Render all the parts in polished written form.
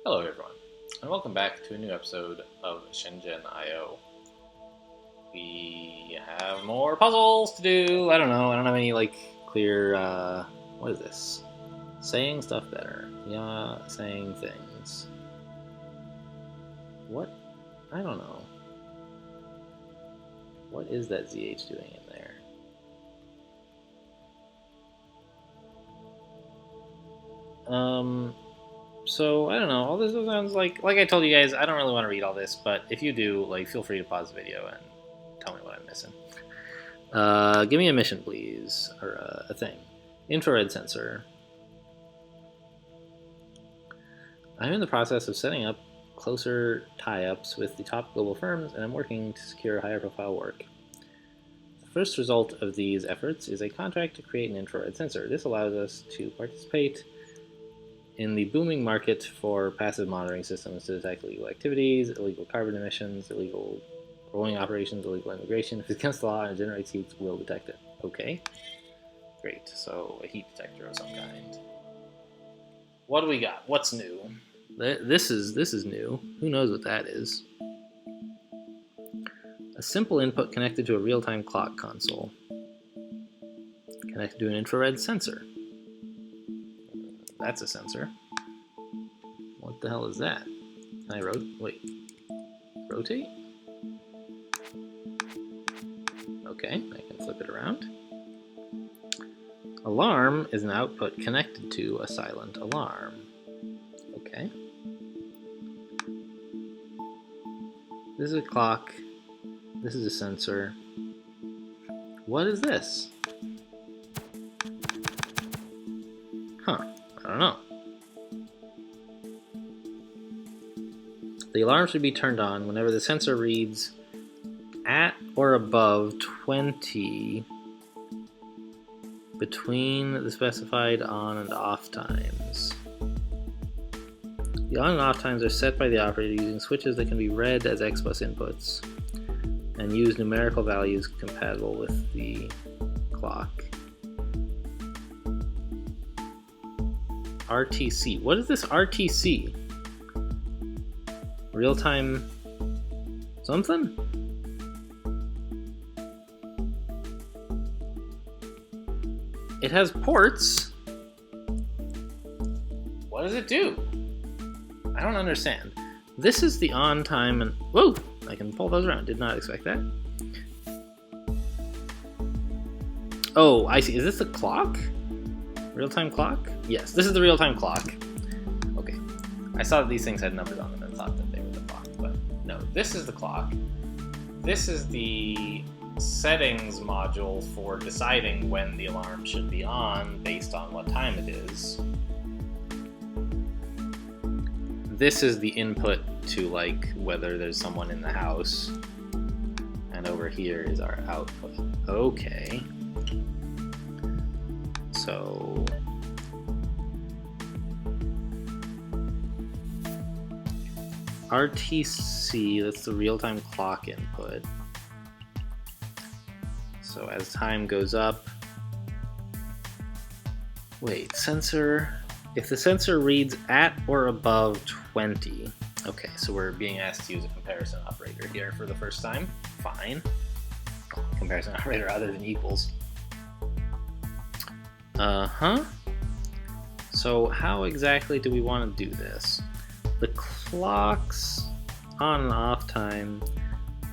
Hello everyone, and welcome back to a new episode of SHENZHEN I. We have more puzzles to do. I don't have any clear, what is this? Saying stuff better. Yeah, saying things. What? I don't know. What is that ZH doing in there? So, I don't know, all this sounds like I told you guys, I don't really want to read all this, but if you do, feel free to pause the video and tell me what I'm missing. Give me a mission, please, or a thing. Infrared sensor. I'm in the process of setting up closer tie-ups with the top global firms, and I'm working to secure higher profile work. The first result of these efforts is a contract to create an infrared sensor. This allows us to participate in the booming market for passive monitoring systems to detect illegal activities, illegal carbon emissions, illegal rolling operations, illegal immigration. If it's against the law and it generates heat, we'll detect it. Okay. Great. So a heat detector of some kind. What do we got? What's new? This is new. Who knows what that is? A simple input connected to a real-time clock console. Connected to an infrared sensor. That's a sensor. What the hell is that? Can I rotate? Okay, I can flip it around. Alarm is an output connected to a silent alarm. Okay. This is a clock. This is a sensor. What is this? Huh. I don't know. The alarm should be turned on whenever the sensor reads at or above 20 between the specified on and off times. The on and off times are set by the operator using switches that can be read as XBus inputs and use numerical values compatible with the clock. RTC. What is this RTC? Real-time something? It has ports. What does it do? I don't understand. This is the on time and... Whoa! I can pull those around. Did not expect that. Oh, I see. Is this the clock? Real-time clock? Yes, this is the real-time clock. Okay. I saw that these things had numbers on them and thought that they were the clock, but no, this is the clock. This is the settings module for deciding when the alarm should be on based on what time it is. This is the input to whether there's someone in the house. And over here is our output. Okay. So RTC, that's the real-time clock input. So as time goes up, wait, sensor, if the sensor reads at or above 20, okay, so we're being asked to use a comparison operator here for the first time, fine. Comparison operator other than equals. So how exactly do we want to do this? The clocks on and off time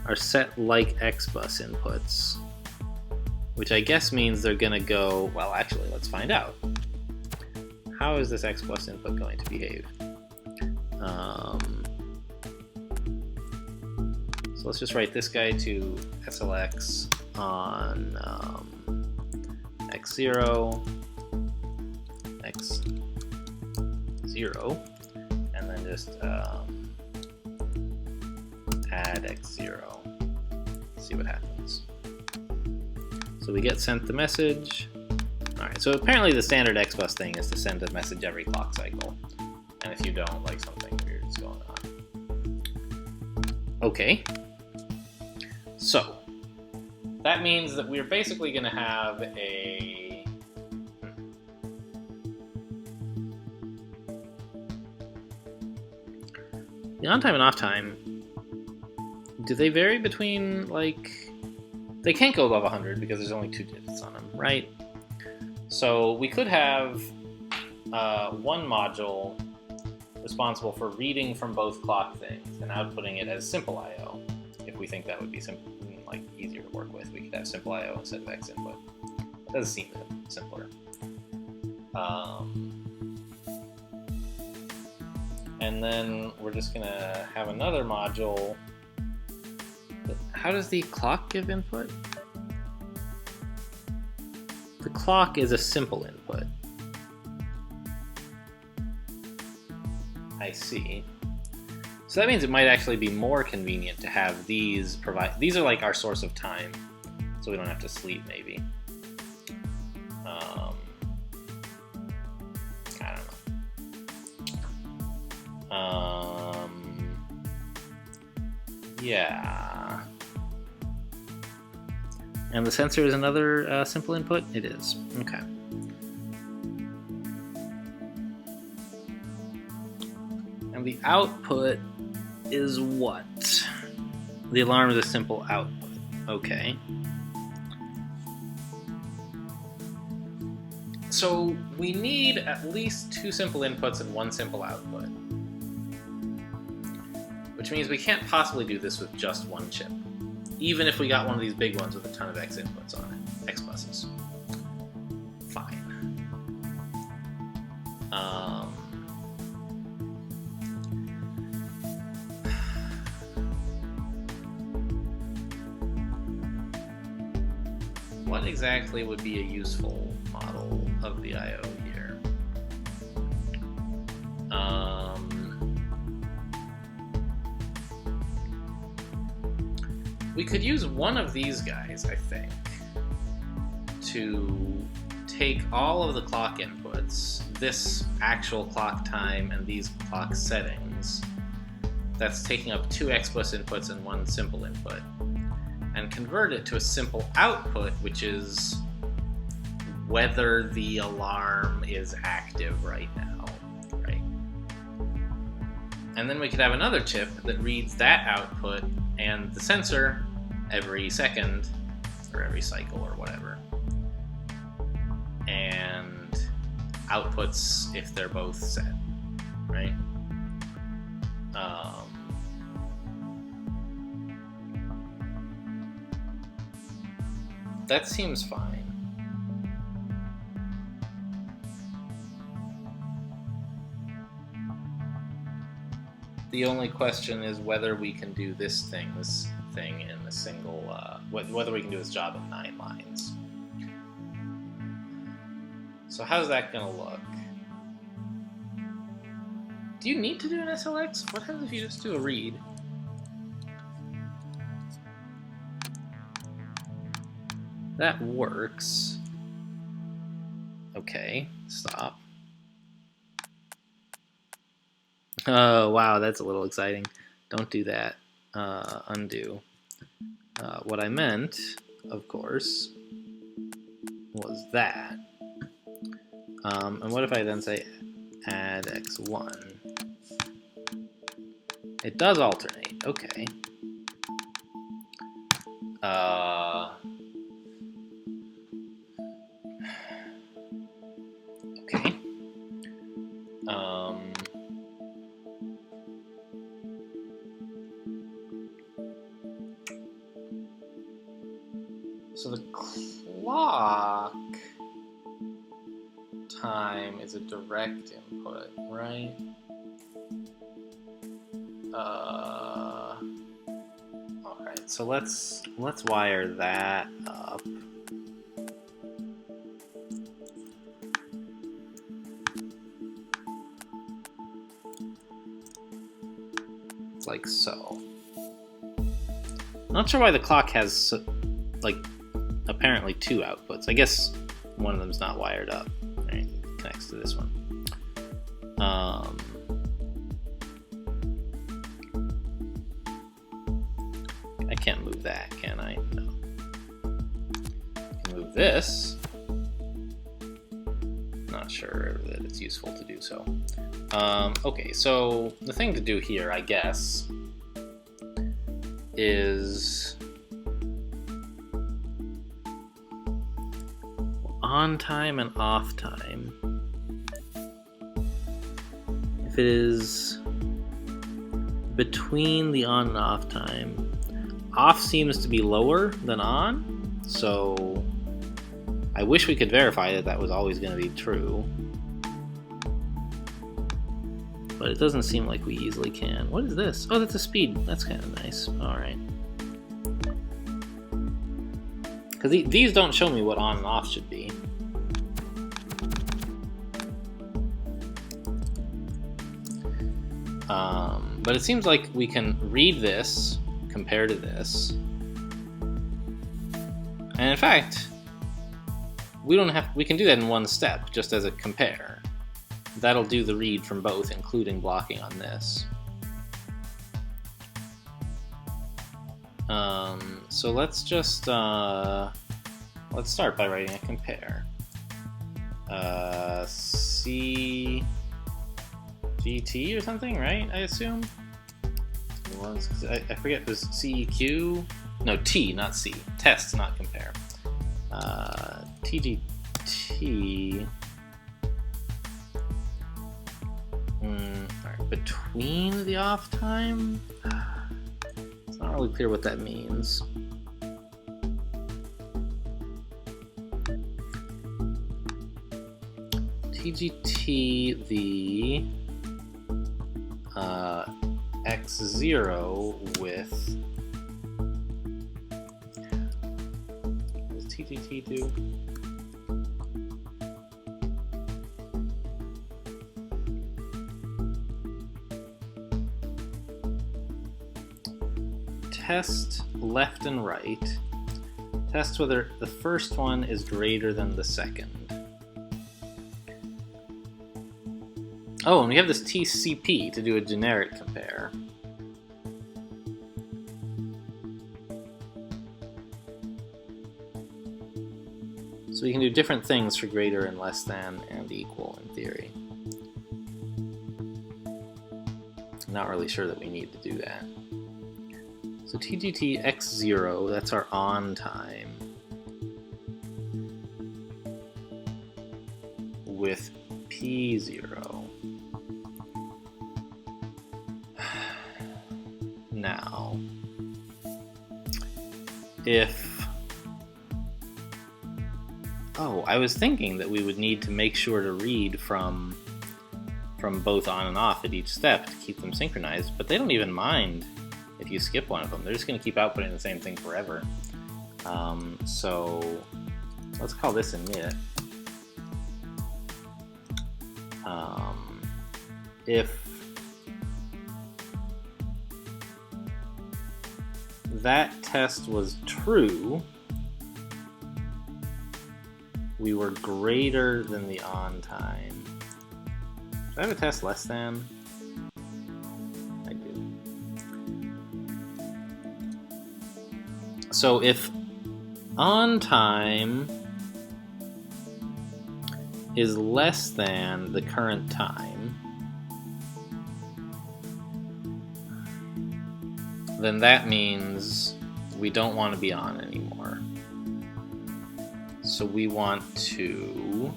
are set like XBus inputs, which I guess means they're gonna go, well, actually, let's find out. How is this XBus input going to behave? So let's just write this guy to SLX on X0, X0, and then just add X0, see what happens. So we get sent the message. Alright, so apparently the standard XBus thing is to send a message every clock cycle. And if you don't, something weird is going on. Okay. So, that means that we're basically going to have a... The on time and off time, do they vary between, like, they can't go above 100 because there's only 2 digits on them, right? So we could have one module responsible for reading from both clock things and outputting it as simple I/O. If we think that would be easier to work with, we could have simple I/O instead of X input. It does seem simpler. And then we're just gonna have another module. How does the clock give input? The clock is a simple input. I see. So that means it might actually be more convenient to have these provide. These are like our source of time, so we don't have to sleep. Maybe. I don't know. Yeah. And the sensor is another simple input? It is. Okay. And the output is what? The alarm is a simple output. Okay. So we need at least 2 simple inputs and 1 simple output. Which means we can't possibly do this with just 1 chip. Even if we got one of these big ones with a ton of X inputs on it. X buses. Fine. What exactly would be a useful model of the I/O here? We could use one of these guys, I think, to take all of the clock inputs, this actual clock time and these clock settings, that's taking up 2 XBus inputs and 1 simple input, and convert it to a simple output, which is whether the alarm is active right now, right? And then we could have another chip that reads that output and the sensor every second, or every cycle, or whatever, and outputs if they're both set, right? That seems fine. The only question is whether we can do this thing in a single, whether we can do this job in 9 lines. So how's that gonna look? Do you need to do an SLX? What happens if you just do a read? That works. Okay, stop. Oh, wow, that's a little exciting. Don't do that. Undo. What I meant, of course, was that. And what if I then say add x1? It does alternate. Okay. Okay. So the clock time is a direct input, right? Alright, so let's wire that up. It's like so. Not sure why the clock has, like, apparently 2 outputs. I guess one of them's not wired up. Right? Connects to this one. I can't move that, can I? No. I can move this. Not sure. sure that it's useful to do so. Okay, so the thing to do here, I guess, is on time and off time. If it is between the on and off time, off seems to be lower than on, so I wish we could verify that that was always going to be true. But it doesn't seem like we easily can. What is this? Oh, that's a speed. That's kind of nice. Alright. Because these don't show me what on and off should be. But it seems like we can read this, compare to this. And in fact, we can do that in one step, just as a compare. That'll do the read from both, including blocking on this. So let's just let's start by writing a compare. CGT or something, right? I assume it was. I forget. It was CEQ. No, T, not C. Test, not compare. TGT. Alright, between the off time? It's not really clear what that means. TGT, the X0 with. What does TGT do? Test left and right. Test whether the first one is greater than the second. Oh, and we have this TCP to do a generic compare. So we can do different things for greater and less than and equal in theory. I'm not really sure that we need to do that. So TGT X0, that's our on time, with P0. Now, if... Oh, I was thinking that we would need to make sure to read from both on and off at each step to keep them synchronized, but they don't even mind if you skip one of them. They're just going to keep outputting the same thing forever. So let's call this init. If that test was true, we were greater than the on time. Do I have a test less than? I do. So if on time is less than the current time, then that means we don't want to be on anymore. So we want to,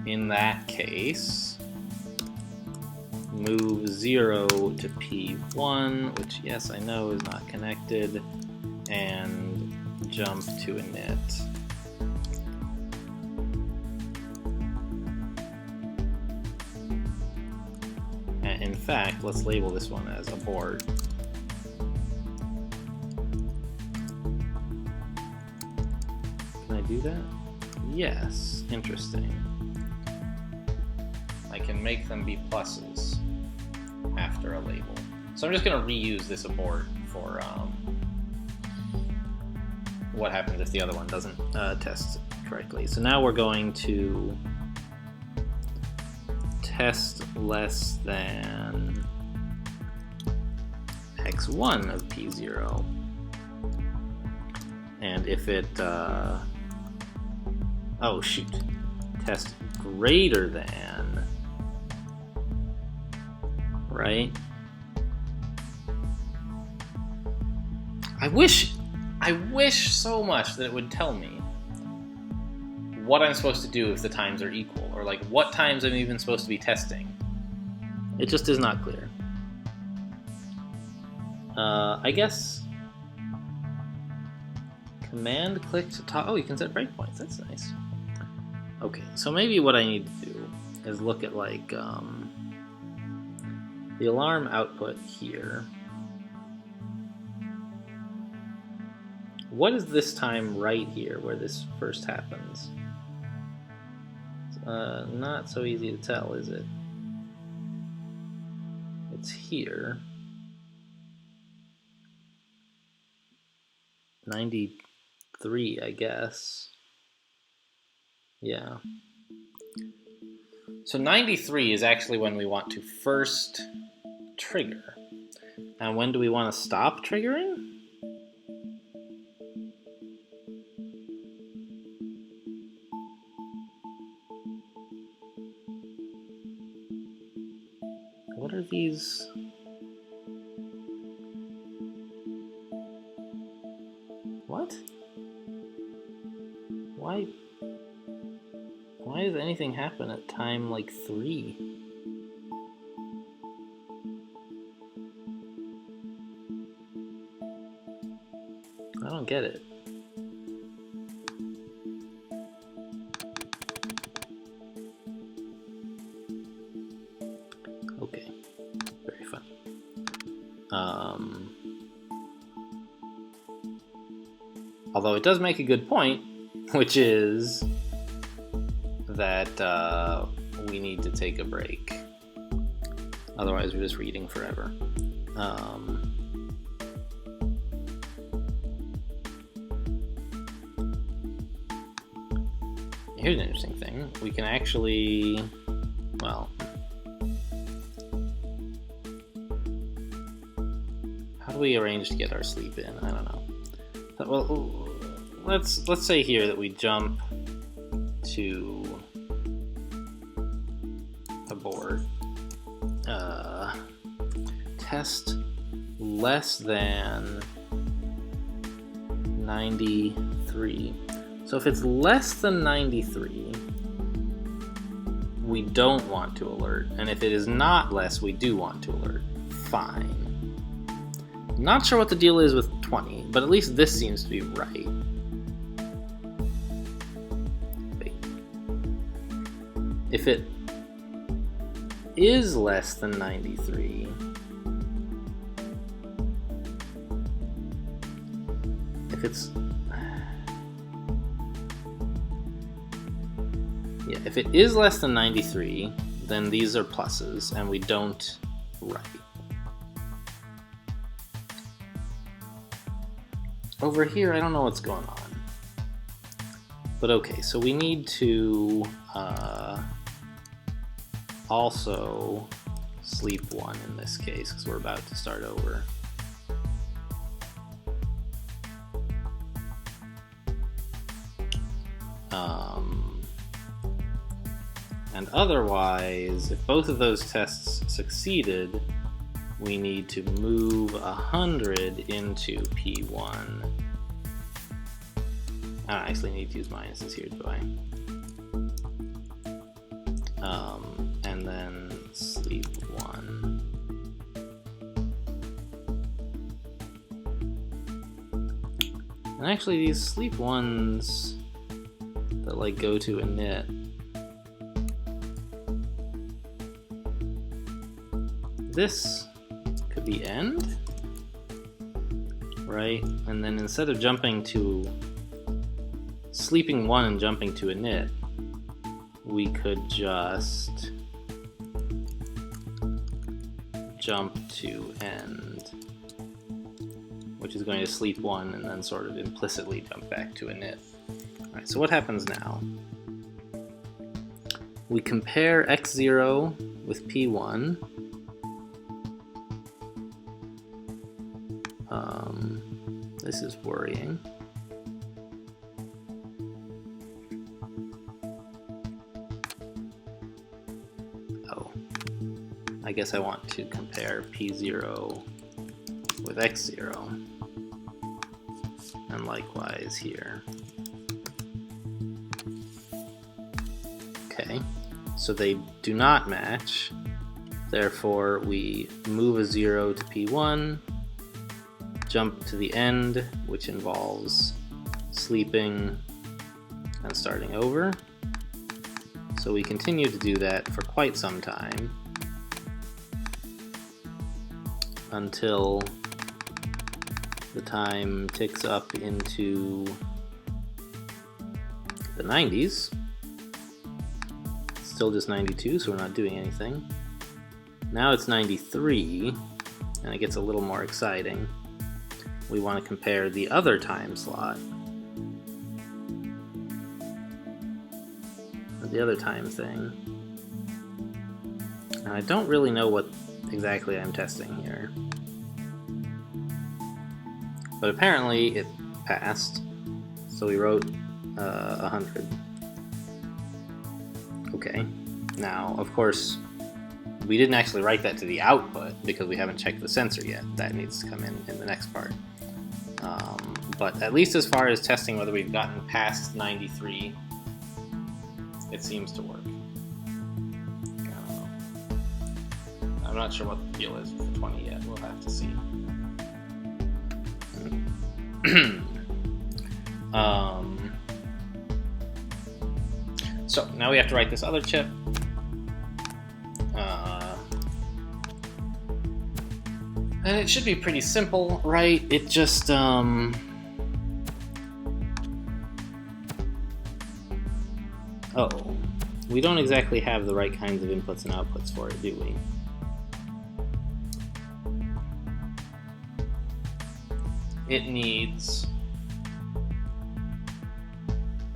in that case, move 0 to P1, which, yes, I know is not connected, and jump to init. And in fact, let's label this one as abort. Can I do that? Yes, interesting. I can make them be pluses after a label. So I'm just going to reuse this abort for what happens if the other one doesn't test correctly. So now we're going to test less than x1 of p0. And if it, oh shoot, test greater than, right? I wish so much that it would tell me what I'm supposed to do if the times are equal, or like what times I'm even supposed to be testing. It just is not clear. I guess command click to talk. Oh, you can set breakpoints. That's nice. Okay, so maybe what I need to do is look at like the alarm output here. What is this time right here where this first happens? Not so easy to tell, is it? It's here. 93, I guess. Yeah. So 93 is actually when we want to first trigger. And when do we want to stop triggering? What are these? What? Why does anything happen at time like 3? I don't get it. Okay, very fun. Although it does make a good point, which is that we need to take a break. Otherwise, we're just reading forever. Here's an interesting thing. We can actually, well, how do we arrange to get our sleep in? I don't know. Well, let's say here that we jump to abort. Test less than 93. So if it's less than 93, we don't want to alert. And if it is not less, we do want to alert. Fine. Not sure what the deal is with 20, but at least this seems to be right. Wait. If it is less than 93, if it is less than 93, then these are pluses, and we don't write. Over here, I don't know what's going on. But okay, so we need to also sleep 1 in this case, because we're about to start over. And otherwise, if both of those tests succeeded, we need to move 100 into P1. I don't actually need to use minuses here, do I? And then sleep 1. And actually, these sleep 1s that like go to init, this could be end, right? And then instead of jumping to sleeping 1 and jumping to init, we could just jump to end, which is going to sleep 1 and then sort of implicitly jump back to init. All right, so what happens now? We compare x0 with p1. This is worrying. guess I want to compare P0 with X0. And likewise here. Okay, so they do not match. Therefore, we move a 0 to P1, jump to the end, which involves sleeping and starting over. So we continue to do that for quite some time until the time ticks up into the 90s. Still just 92, so we're not doing anything. Now it's 93, and it gets a little more exciting. We want to compare the other time slot, the other time thing. And I don't really know what exactly I'm testing here. But apparently it passed, so we wrote 100. Okay, now of course we didn't actually write that to the output because we haven't checked the sensor yet. That needs to come in the next part. But at least as far as testing whether we've gotten past 93, it seems to work. I don't know. I'm not sure what the deal is with the 20 yet. We'll have to see. So now we have to write this other chip. And it should be pretty simple, right? It just oh, we don't exactly have the right kinds of inputs and outputs for it, do we? It needs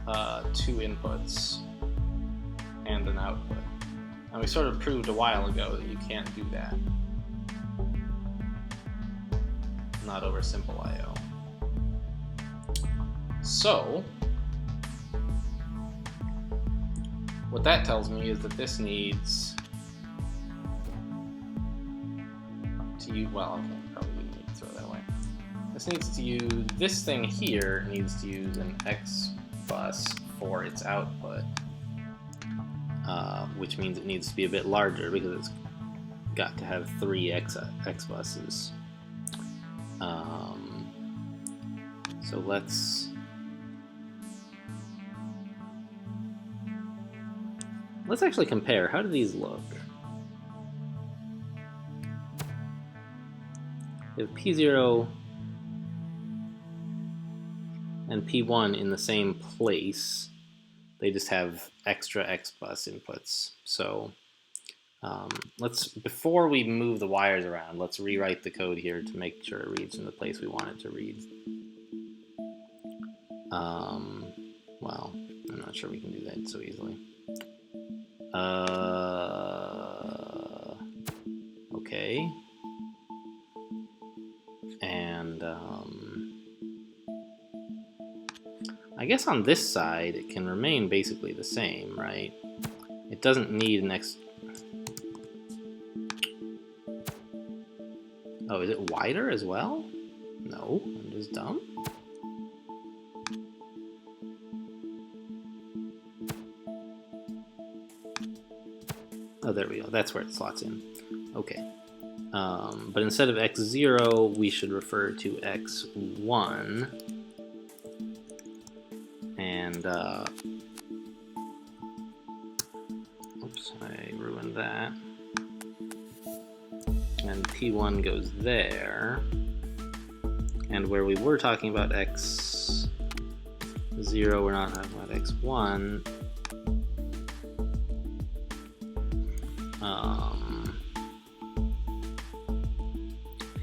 2 inputs and an output. And we sort of proved a while ago that you can't do that. Not over simple I/O. So, what that tells me is that this needs to use, well, okay, probably wouldn't need to throw that away. This needs to use, this thing here needs to use an X bus for its output, which means it needs to be a bit larger because it's got to have 3 X buses. So let's actually compare. How do these look? We have P0 and P1 in the same place. They just have extra X bus inputs. So before we move the wires around, let's rewrite the code here to make sure it reads from the place we want it to read. Well, I'm not sure we can do that so easily. Okay. And I guess on this side it can remain basically the same, right? It doesn't need an X. Oh, is it wider as well? No, I'm just dumb. Oh, there we go. That's where it slots in. Okay. But instead of X0, we should refer to X1. And, oops, I ruined that. And P1 goes there. And where we were talking about X0, we're not talking about X1.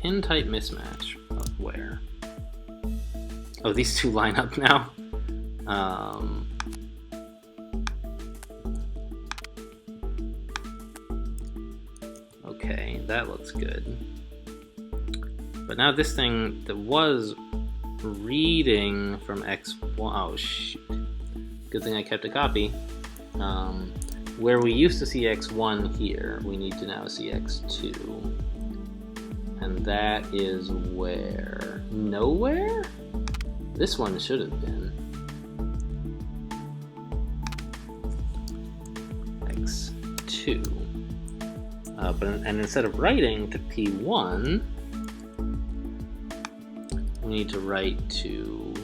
Pin type mismatch of where? Oh, these two line up now. Okay, that looks good. But now this thing that was reading from X1, oh shoot. Good thing I kept a copy. where we used to see x1 here, we need to now see x2. And that is where? Nowhere? This one should have been. x2. And instead of writing to p1, we need to write to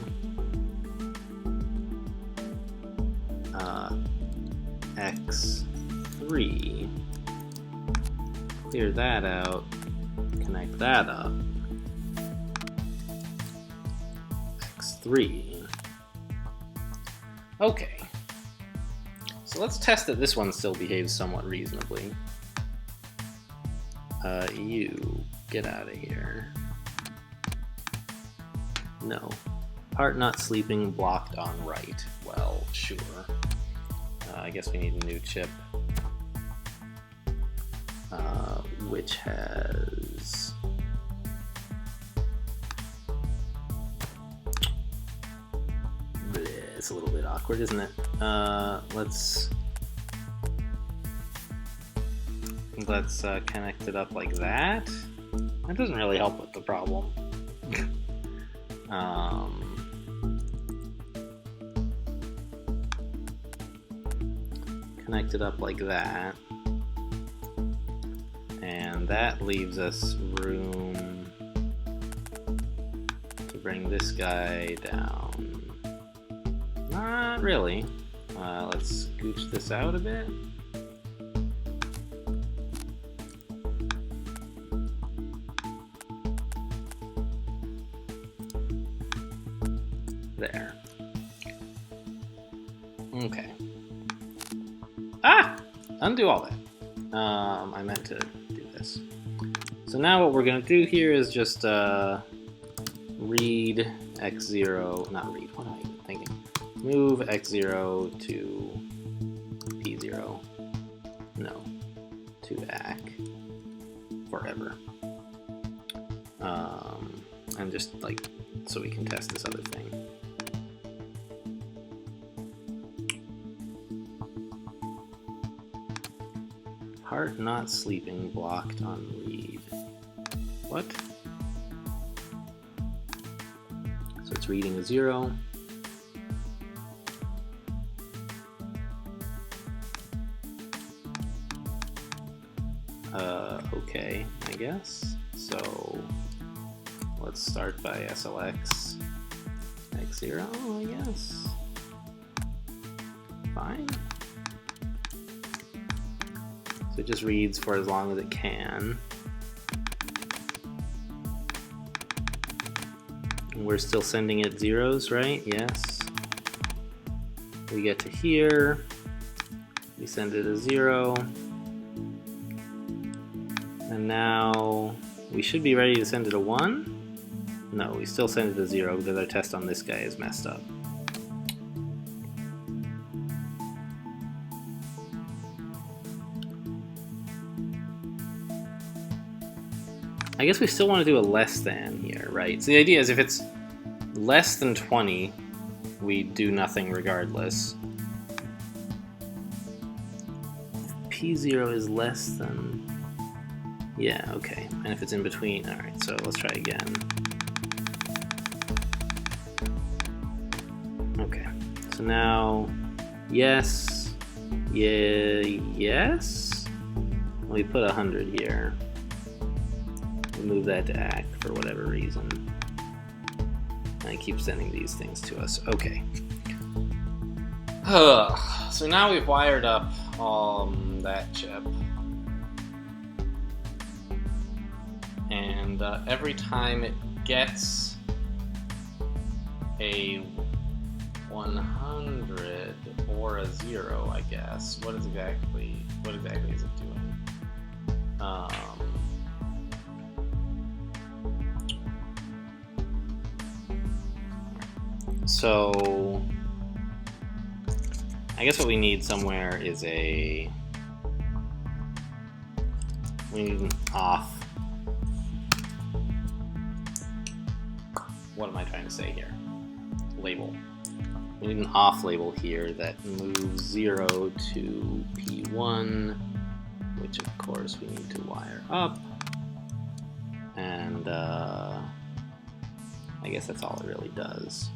x3. Clear that out. Connect that up. x3. Okay. So let's test that this one still behaves somewhat reasonably. You get out of here. No. Heart not sleeping, blocked on right. Well, sure. I guess we need a new chip. Which has... Bleh, it's a little bit awkward, isn't it? Let's connect it up like that. That doesn't really help with the problem. Connect it up like that. And that leaves us room to bring this guy down. Not really. Let's scooch this out a bit. There. Okay. Ah! Undo all that. I meant to do this. So now what we're going to do here is just read x0, not read, what am I thinking? Move x0 to p0. No, to ac forever. And just like, so we can test this other thing. Heart not sleeping, blocked on read. What? So it's reading a 0. Okay, I guess. So let's start by SLX x0, I guess. Fine. So it just reads for as long as it can. And we're still sending it zeros, right? Yes. We get to here. We send it a 0. And now we should be ready to send it a 1. No, we still send it a 0 because our test on this guy is messed up. I guess we still want to do a less than here, right? So the idea is if it's less than 20, we do nothing regardless. P0 is less than... Yeah, okay. And if it's in between, alright, so let's try again. Okay, so now, yes, yeah, yes? We put 100 here. We move that to act for whatever reason. And it keeps sending these things to us. Okay. So now we've wired up that chip. And every time it gets a 100 or a 0, I guess. What exactly is it doing? So I guess what we need somewhere is we need an off. What am I trying to say here? Label. we need an off label here that moves 0 to P1, which of course we need to wire up. And I guess that's all it really does.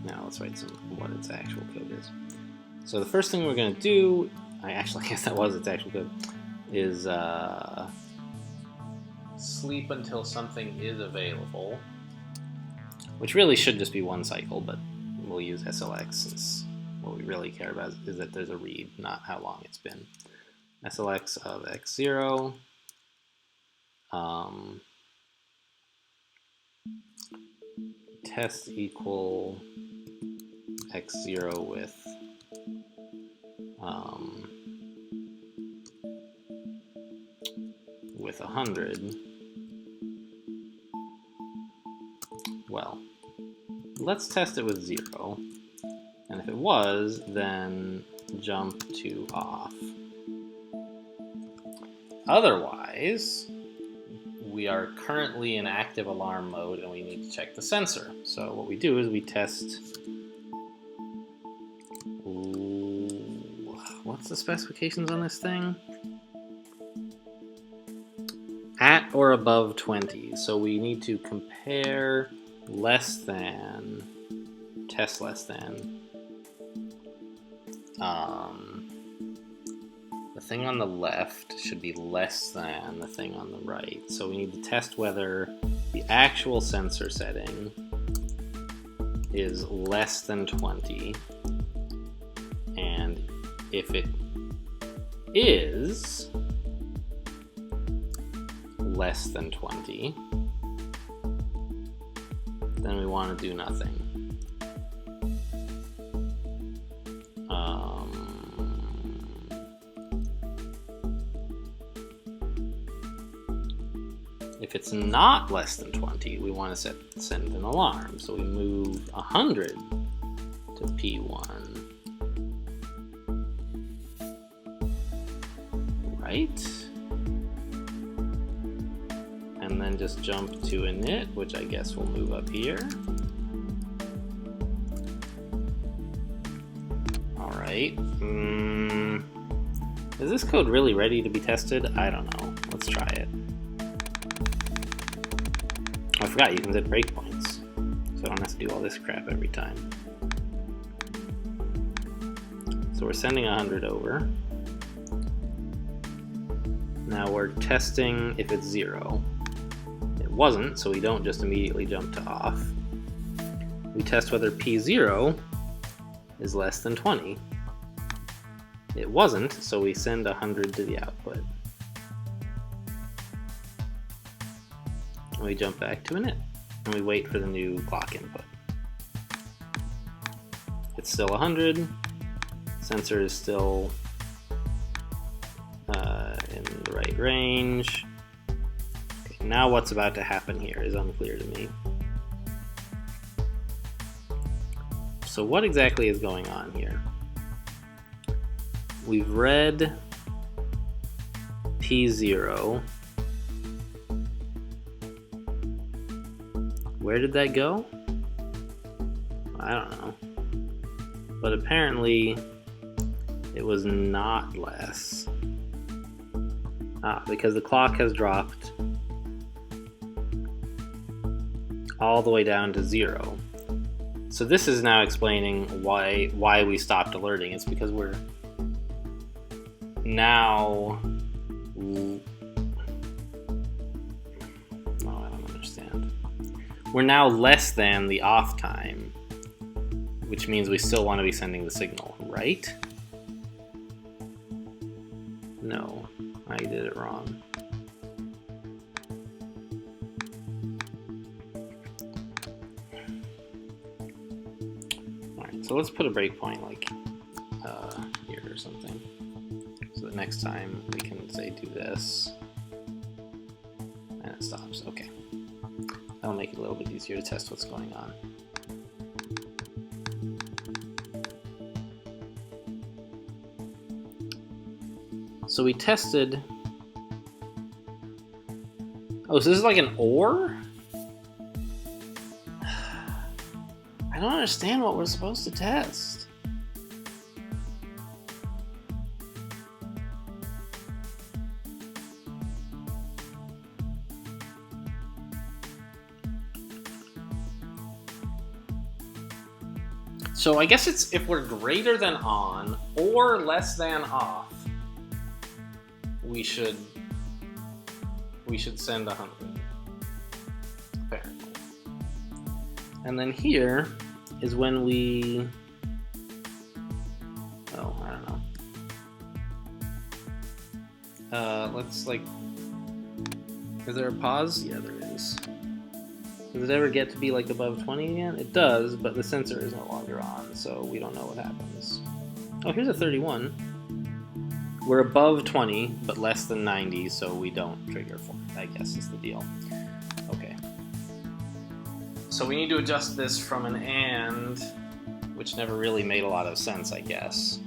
Now let's write what its actual code is. So the first thing we're going to do, I actually guess that was its actual code, is sleep until something is available, which really should just be one cycle, but we'll use SLX since what we really care about is that there's a read, not how long it's been. SLX of x0 test equal x0 with 100. Well, let's test it with 0, and if it was, then jump to off. Otherwise, we are currently in active alarm mode and we need to check the sensor. So what we do is we test, what's the specifications on this thing? At or above 20. So we need to compare less than, test less than, the thing on the left should be less than the thing on the right. So we need to test whether the actual sensor setting is less than 20. And if it is less than 20, then we want to do nothing. If it's not less than 20, we want to send an alarm. So we move 100 to P1. Right? And then just jump to init, which I guess will move up here. All right. Is this code really ready to be tested? I don't know. Let's try it. I forgot you can set breakpoints, so I don't have to do all this crap every time. So we're sending 100 over. Now we're testing if it's 0. It wasn't, so we don't just immediately jump to off. We test whether P0 is less than 20. It wasn't, so we send 100 to the output. And we jump back to init, and we wait for the new clock input. It's still 100. Sensor is still in the right range. Okay, now what's about to happen here is unclear to me. So what exactly is going on here? We've read P0. Where did that go? I don't know. But apparently it was not less. Because the clock has dropped all the way down to 0. So this is now explaining why we stopped alerting. It's because we're now... Oh, I don't understand. We're now less than the off time, which means we still want to be sending the signal, right? No, I did it wrong. Alright, so let's put a breakpoint like here or something. So that next time we can say do this, and it stops. Okay. That'll make it a little bit easier to test what's going on. So we tested... Oh, so this is like an OR? don't understand what we're supposed to test. So I guess it's if we're greater than on or less than off, we should send 100, apparently. And then here is when we, oh, I don't know. Let's like, is there a pause? Yeah, there is. Does it ever get to be like above 20 again? It does, but the sensor is no longer on, so we don't know what happens. Oh, here's a 31. We're above 20, but less than 90, so we don't trigger for it, I guess is the deal. Okay. So we need to adjust this from an and, which never really made a lot of sense, I guess.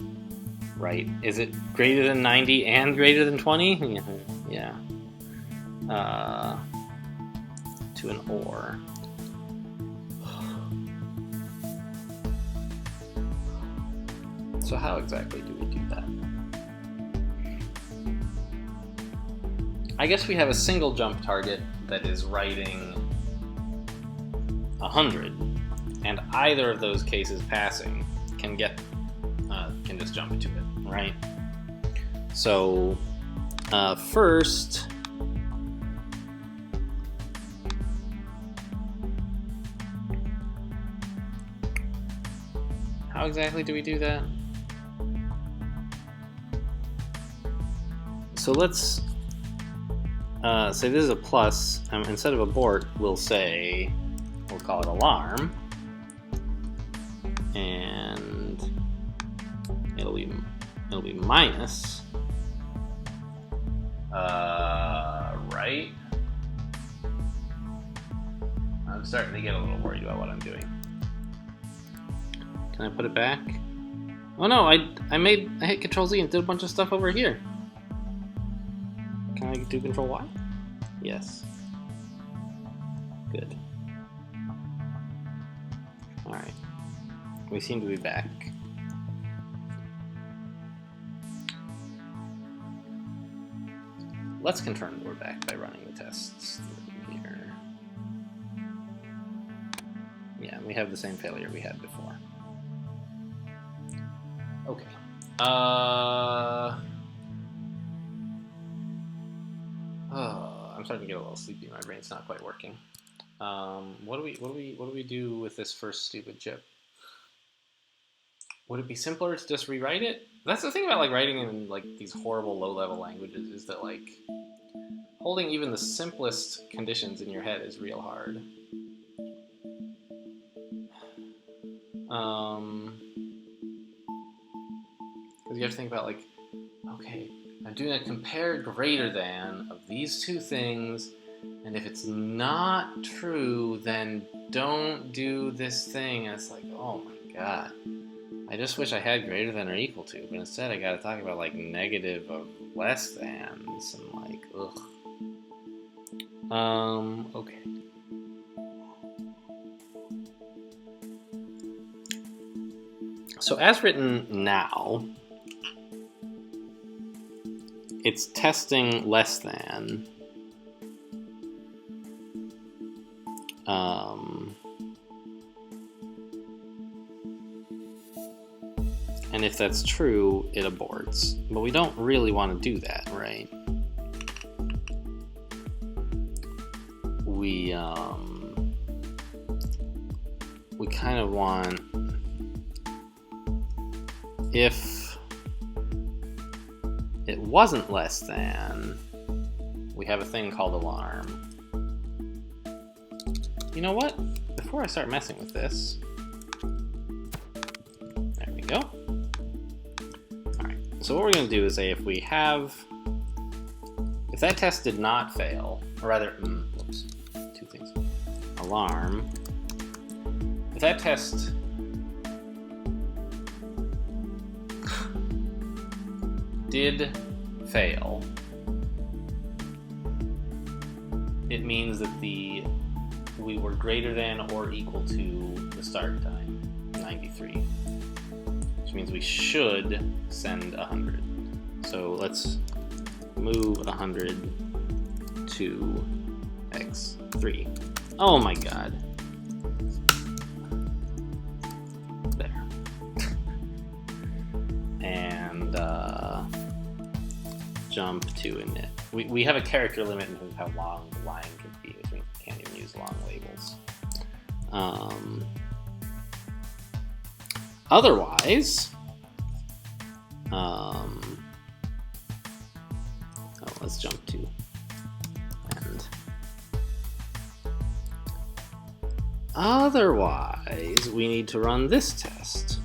Right? Is it greater than 90 and greater than 20? Yeah. To an or. So how exactly do we do that? I guess we have a single jump target that is writing 100, and either of those cases passing can just jump into it, right? So first, how exactly do we do that? So let's say this is a plus. Instead of abort, we'll call it alarm, and it'll be minus. Right? I'm starting to get a little worried about what I'm doing. Can I put it back? Oh no, I hit Control Z and did a bunch of stuff over here. Can I do Control Y? Yes. Good. Alright. We seem to be back. Let's confirm that we're back by running the tests through here. Yeah, we have the same failure we had before. Okay. I'm starting to get a little sleepy. My brain's not quite working. What do we do with this first stupid chip? Would it be simpler to just rewrite it? That's the thing about like writing in like these horrible low-level languages, is that like holding even the simplest conditions in your head is real hard. Because you have to think about like, okay, I'm doing a compare greater than of these two things, and if it's not true, then don't do this thing. And it's like, oh my god. I just wish I had greater than or equal to, but instead I gotta talk about like negative of less thans and like, ugh. Okay. So as written now, it's testing less than. And if that's true, it aborts. But we don't really want to do that, right? We kind of want, if it wasn't less than, we have a thing called alarm. You know what? Before I start messing with this, there we go. Alright, so what we're going to do is say if that test did not fail, or rather, whoops, two things. Alarm. If that test did fail, it means that we were greater than or equal to the start time. 93, which means we should send 100. So let's move 100 to x3. Oh my god. There. And jump to init. We have a character limit in terms of how long the line can be, which means we can't even use long labels. Otherwise, let's jump to end. Otherwise, we need to run this test.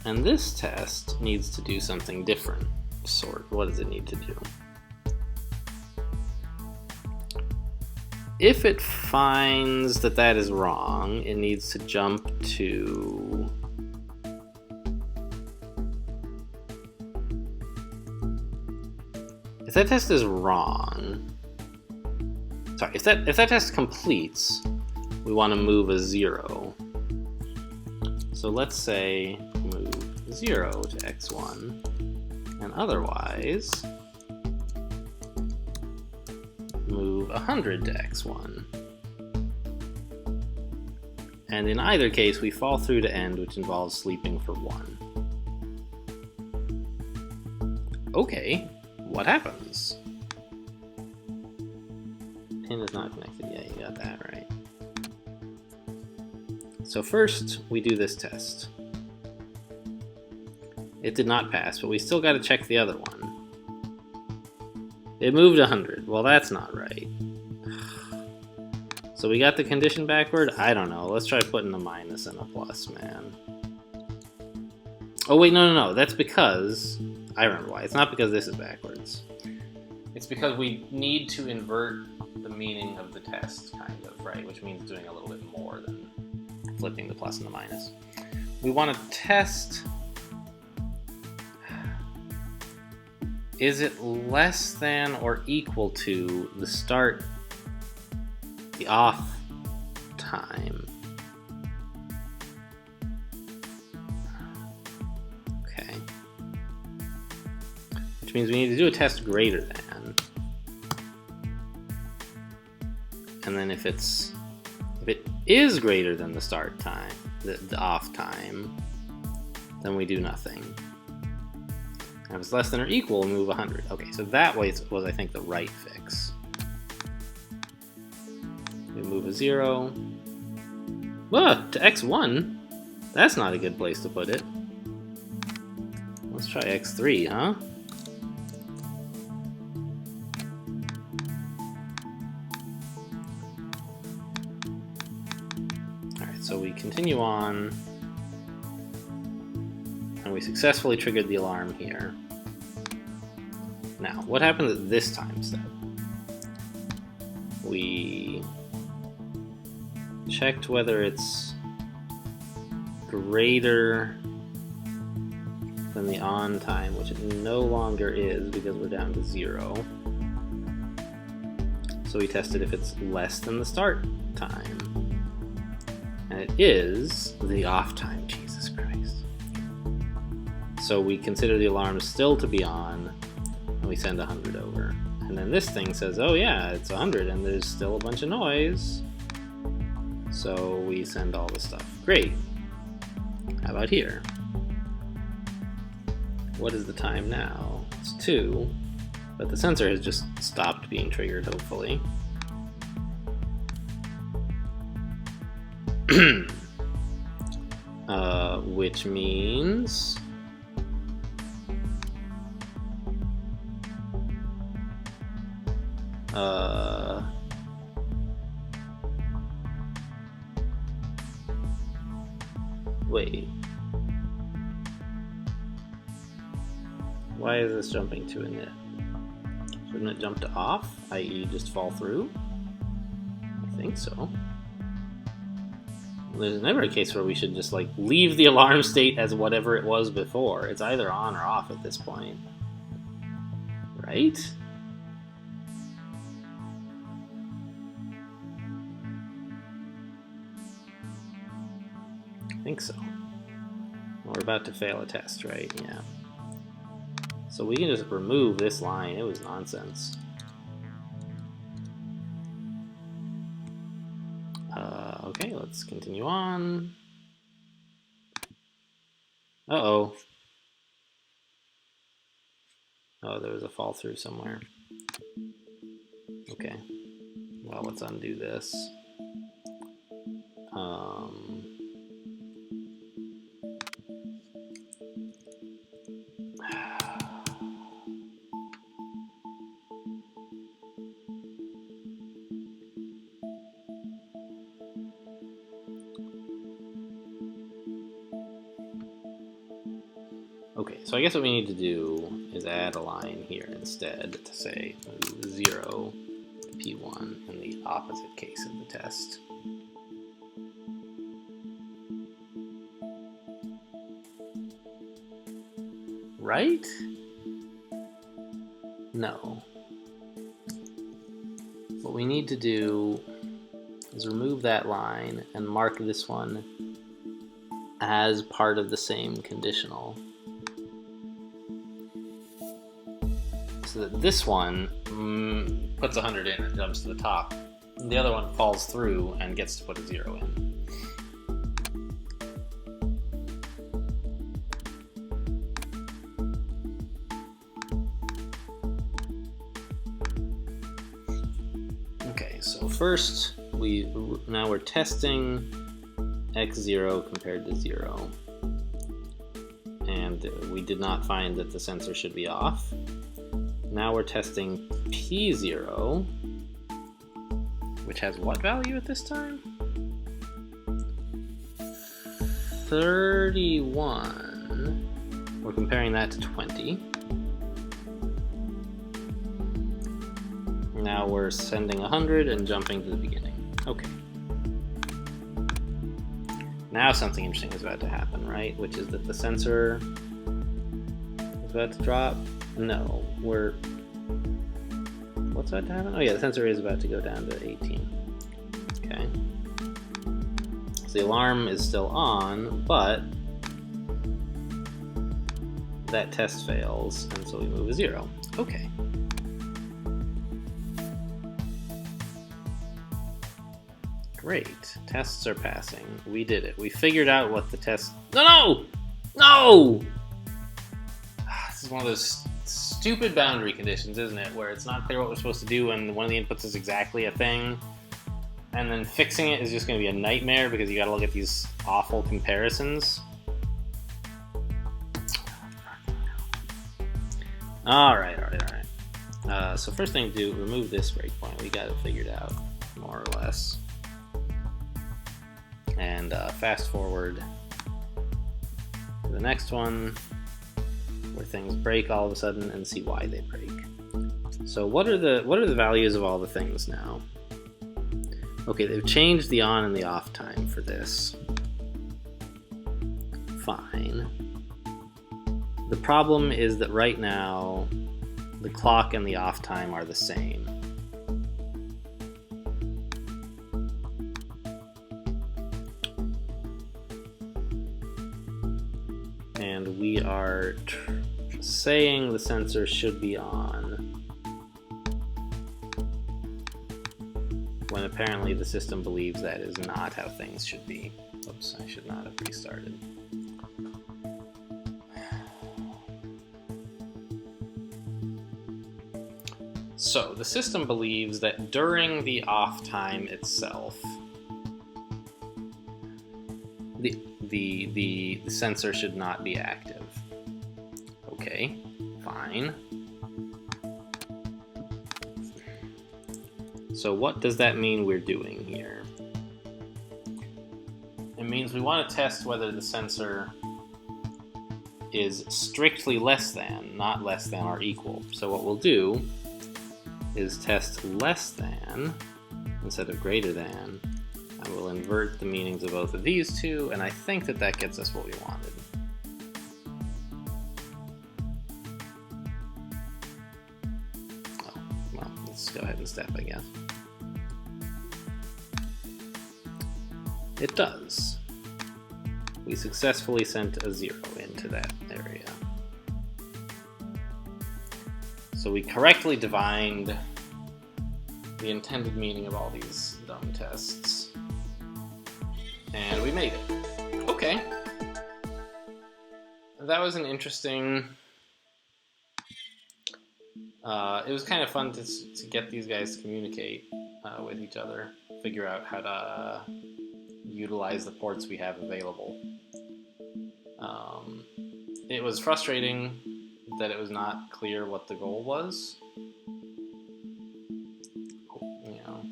And this test needs to do something different. What does it need to do? If it finds that that is wrong, it needs to jump to if that test is wrong, sorry, if that test completes, we want to move a 0. So let's say move 0 to x1, and otherwise move 100 to x1. And in either case, we fall through to end, which involves sleeping for 1. Okay, what happens? Pin is not connected. Yeah, you got that right. So first, we do this test. It did not pass, but we still got to check the other one. It moved 100. Well, that's not right. So we got the condition backward? I don't know. Let's try putting a minus and a plus, man. Oh, wait, no. That's because... I remember why. It's not because this is backwards. It's because we need to invert the meaning of the test, kind of, right? Which means doing a little bit more than flipping the plus and the minus. We want to test... Is it less than or equal to the start, the off time? Okay. Which means we need to do a test greater than. And then if it is greater than the start time, the off time, then we do nothing. And if it's less than or equal, we'll move 100. Okay, so that was I think the right fix. We move a 0. To x1? That's not a good place to put it. Let's try x3, huh? Alright, so we continue on. And we successfully triggered the alarm here. Now, what happens at this time step? We checked whether it's greater than the on time, which it no longer is because we're down to 0. So we tested if it's less than the start time. And it is the off time, Jesus Christ. So we consider the alarm still to be on, and we send 100 over. And then this thing says, oh yeah, it's 100, and there's still a bunch of noise. So we send all the stuff. Great. How about here? What is the time now? It's 2, but the sensor has just stopped being triggered, hopefully. Which means... wait. Why is this jumping to init? Shouldn't it jump to off, i.e. just fall through? I think so. There's never a case where we should just like leave the alarm state as whatever it was before. It's either on or off at this point. Right? think so. We're about to fail a test, right? Yeah. So we can just remove this line. It was nonsense. Okay, let's continue on. Uh-oh. Oh, there was a fall through somewhere. Okay. Well, let's undo this. Okay, so I guess what we need to do is add a line here instead to say move 0 to P1 in the opposite case of the test. Right? No. What we need to do is remove that line and mark this one as part of the same conditional. So that this one puts 100 in and jumps to the top. And the other one falls through and gets to put a 0 in. Okay, so first now we're testing x0 compared to 0. And we did not find that the sensor should be off. Now we're testing P0, which has what value at this time? 31. We're comparing that to 20. Now we're sending 100 and jumping to the beginning. Okay. Now something interesting is about to happen, right? Which is that the sensor is about to drop. No, what's about to happen? Oh yeah, the sensor is about to go down to 18. Okay. So the alarm is still on, but that test fails, and so we move a 0. Okay. Great. Tests are passing. We did it. We figured out what the test... No! This is one of those stupid boundary conditions, isn't it? Where it's not clear what we're supposed to do and one of the inputs is exactly a thing. And then fixing it is just going to be a nightmare because you got to look at these awful comparisons. Alright. So first thing to do, remove this breakpoint. We got it figured out, more or less. And fast forward to the next one, where things break all of a sudden, and see why they break. So what are the values of all the things now? Okay, they've changed the on and the off time for this. Fine. The problem is that right now, the clock and the off time are the same. And we are saying the sensor should be on when apparently the system believes that is not how things should be. Oops, I should not have restarted. So the system believes that during the off time itself, the sensor should not be active. Okay, fine. So what does that mean we're doing here? It means we want to test whether the sensor is strictly less than, not less than or equal. So what we'll do is test less than instead of greater than. I will invert the meanings of both of these two, and I think that that gets us what we wanted. Oh, well, let's go ahead and step, I guess. It does. We successfully sent a 0 into that area. So we correctly divined the intended meaning of all these dumb tests. And we made it. Okay. That was an interesting... it was kind of fun to get these guys to communicate with each other, figure out how to utilize the ports we have available. It was frustrating that it was not clear what the goal was. You know,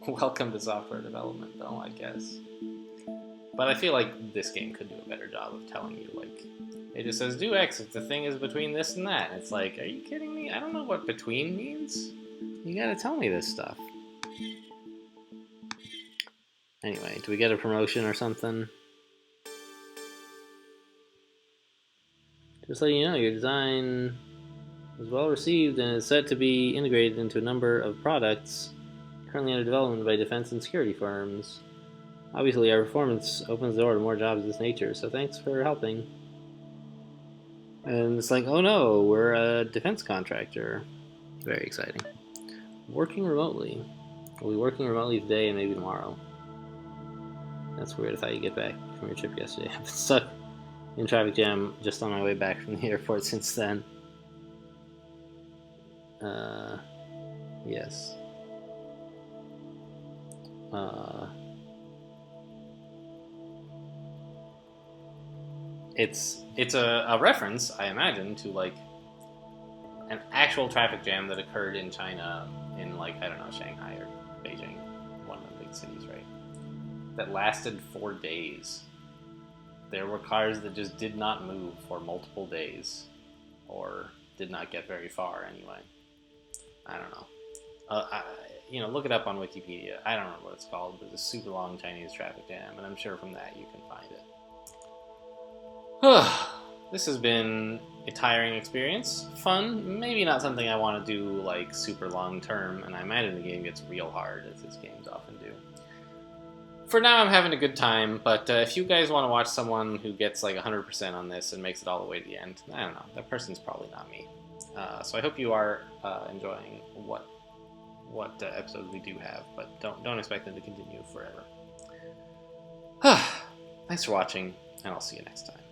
welcome to software development, though, I guess. But I feel like this game could do a better job of telling you, like, it just says do X if the thing is between this and that. It's like, are you kidding me? I don't know what between means. You gotta tell me this stuff. Anyway, do we get a promotion or something? Just letting you know, your design was well received and is set to be integrated into a number of products currently under development by defense and security firms. Obviously, our performance opens the door to more jobs of this nature, so thanks for helping. And it's like, oh no, we're a defense contractor. Very exciting. Working remotely. We'll be working remotely today and maybe tomorrow. That's weird. I thought you'd get back from your trip yesterday. I've been stuck in traffic jam just on my way back from the airport since then. Yes. It's a reference, I imagine, to like an actual traffic jam that occurred in China in, like, I don't know, Shanghai or Beijing, one of the big cities, right? That lasted 4 days. There were cars that just did not move for multiple days, or did not get very far anyway. I don't know. Look it up on Wikipedia. I don't know what it's called, but it's a super long Chinese traffic jam, and I'm sure from that you can find it. This has been a tiring experience. Fun, maybe not something I want to do like super long term, and I imagine the game gets real hard, as these games often do. For now, I'm having a good time, but if you guys want to watch someone who gets like 100% on this and makes it all the way to the end, I don't know, that person's probably not me. So I hope you are enjoying what episodes we do have, but don't expect them to continue forever. Thanks for watching, and I'll see you next time.